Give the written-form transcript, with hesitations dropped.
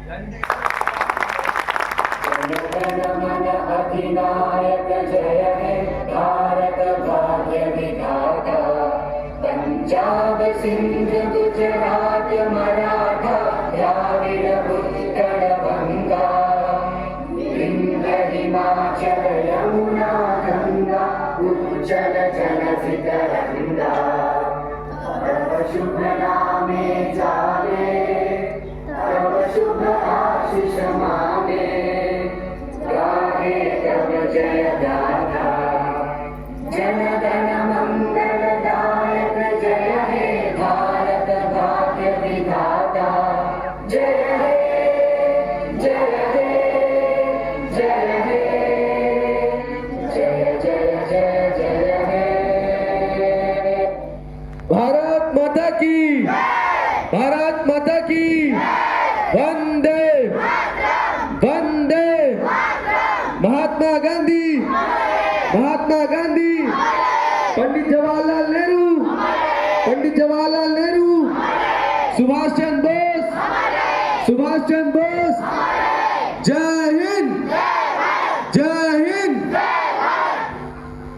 मन अधिनायक जय हे भारत भाग्य विधाता। पंजाब सिंध गुजरात मराठा द्राविड़ उत्कल बंगा। विंध्य हिमाचल यमुना गंगा उज्जल जलधि तरंगा। तव शुभ नामे जाने तव शुभ आशीष माने। गाहे तव जय गाथा जन गण मंगलदायक जय हे भारत भाग्य विधाता। जय हे जय हे जय हे जय जय जय जय हे। भारत माता की, भारत माता की वंदे वंदे। महात्मा गांधी, महात्मा गांधी, पंडित जवाहरलाल नेहरू, पंडित जवाहरलाल नेहरू, सुभाष चंद्र बोस, सुभाष चंद्र बोस।